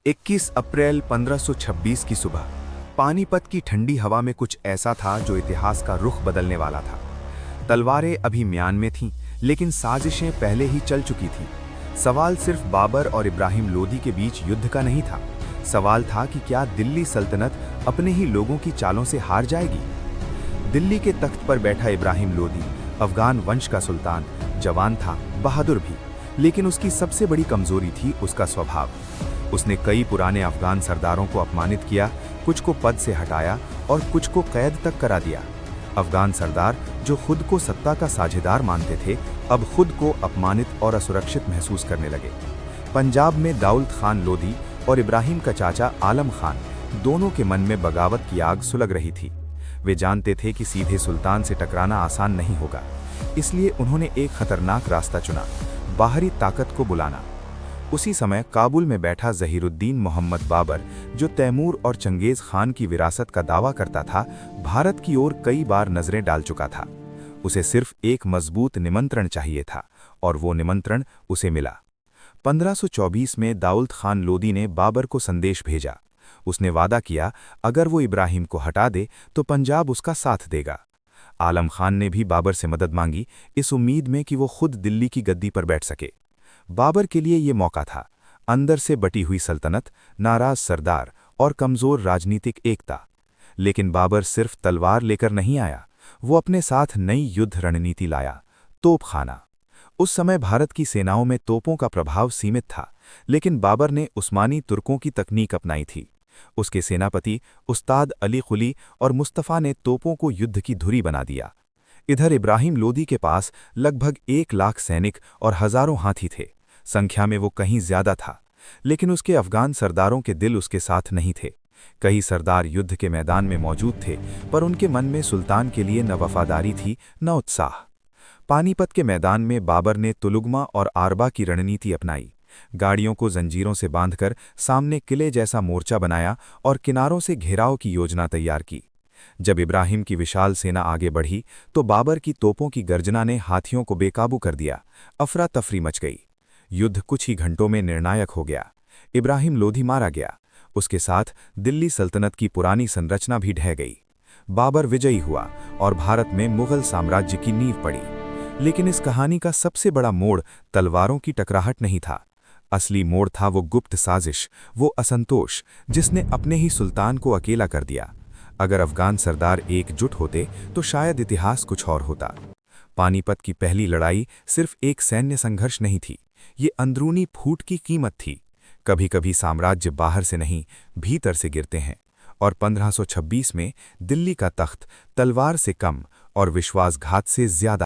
21 अप्रैल 1526 की सुबह पानीपत की ठंडी हवा में कुछ ऐसा था जो इतिहास का रुख बदलने वाला था। तलवारें अभी म्यान में थीं, लेकिन साजिशें पहले ही चल चुकी थीं। सवाल सिर्फ बाबर और इब्राहिम लोदी के बीच युद्ध का नहीं था। सवाल था कि क्या दिल्ली सल्तनत अपने ही लोगों की चालों से हार जाएगी। दिल्ली के तख्त पर बैठा इब्राहिम लोदी अफगान वंश का सुल्तान, जवान था, बहादुर भी, लेकिन उसकी सबसे बड़ी कमजोरी थी उसका स्वभाव। उसने कई पुराने अफगान सरदारों को अपमानित किया, कुछ को पद से हटाया और कुछ को कैद तक करा दिया। अफगान सरदार जो खुद को सत्ता का साझेदार मानते थे, अब खुद को अपमानित और असुरक्षित महसूस करने लगे। पंजाब में दाऊद खान लोदी और इब्राहिम का चाचा आलम खान दोनों के मन में बगावत की आग सुलग रही थी। वे जानते थे कि सीधे सुल्तान से टकराना आसान नहीं होगा, इसलिए उन्होंने एक खतरनाक रास्ता चुना, बाहरी ताकत को बुलाना। उसी समय काबुल में बैठा ज़हीरुद्दीन मोहम्मद बाबर, जो तैमूर और चंगेज़ खान की विरासत का दावा करता था, भारत की ओर कई बार नजरें डाल चुका था। उसे सिर्फ एक मजबूत निमंत्रण चाहिए था, और वो निमंत्रण उसे मिला। 1524 में दाऊद खान लोदी ने बाबर को संदेश भेजा। उसने वादा किया, अगर वो इब्राहिम को हटा दे तो पंजाब उसका साथ देगा। आलम खान ने भी बाबर से मदद मांगी, इस उम्मीद में कि वो खुद दिल्ली की गद्दी पर बैठ सके। बाबर के लिए ये मौका था, अंदर से बटी हुई सल्तनत, नाराज सरदार और कमजोर राजनीतिक एकता। लेकिन बाबर सिर्फ तलवार लेकर नहीं आया, वो अपने साथ नई युद्ध रणनीति लाया, तोपखाना। उस समय भारत की सेनाओं में तोपों का प्रभाव सीमित था, लेकिन बाबर ने उस्मानी तुर्कों की तकनीक अपनाई थी। उसके सेनापति उस्ताद अली कुली और मुस्तफ़ा ने तोपों को युद्ध की धुरी बना दिया। इधर इब्राहिम लोदी के पास लगभग 1 लाख सैनिक और हजारों हाथी थे। संख्या में वो कहीं ज्यादा था, लेकिन उसके अफगान सरदारों के दिल उसके साथ नहीं थे। कई सरदार युद्ध के मैदान में मौजूद थे, पर उनके मन में सुल्तान के लिए न वफादारी थी, न उत्साह। पानीपत के मैदान में बाबर ने तुलुगमा और आरबा की रणनीति अपनाई। गाड़ियों को जंजीरों से बांधकर सामने किले जैसा मोर्चा बनाया और किनारों से घेराव की योजना तैयार की। जब इब्राहिम की विशाल सेना आगे बढ़ी, तो बाबर की तोपों की गर्जना ने हाथियों को बेकाबू कर दिया। अफरा तफरी मच गई। युद्ध कुछ ही घंटों में निर्णायक हो गया। इब्राहिम लोदी मारा गया। उसके साथ दिल्ली सल्तनत की पुरानी संरचना भी ढह गई। बाबर विजयी हुआ और भारत में मुगल साम्राज्य की नींव पड़ी। लेकिन इस कहानी का सबसे बड़ा मोड़ तलवारों की टकराहट नहीं था। असली मोड़ था वो गुप्त साजिश, वो असंतोष जिसने अपने ही सुल्तान को अकेला कर दिया। अगर अफगान सरदार एकजुट होते तो शायद इतिहास कुछ और होता। पानीपत की पहली लड़ाई सिर्फ एक सैन्य संघर्ष नहीं थी, ये अंदरूनी फूट की कीमत थी। कभी कभी साम्राज्य बाहर से नहीं, भीतर से गिरते हैं, और 1526 में दिल्ली का तख्त तलवार से कम और विश्वासघात से ज्यादा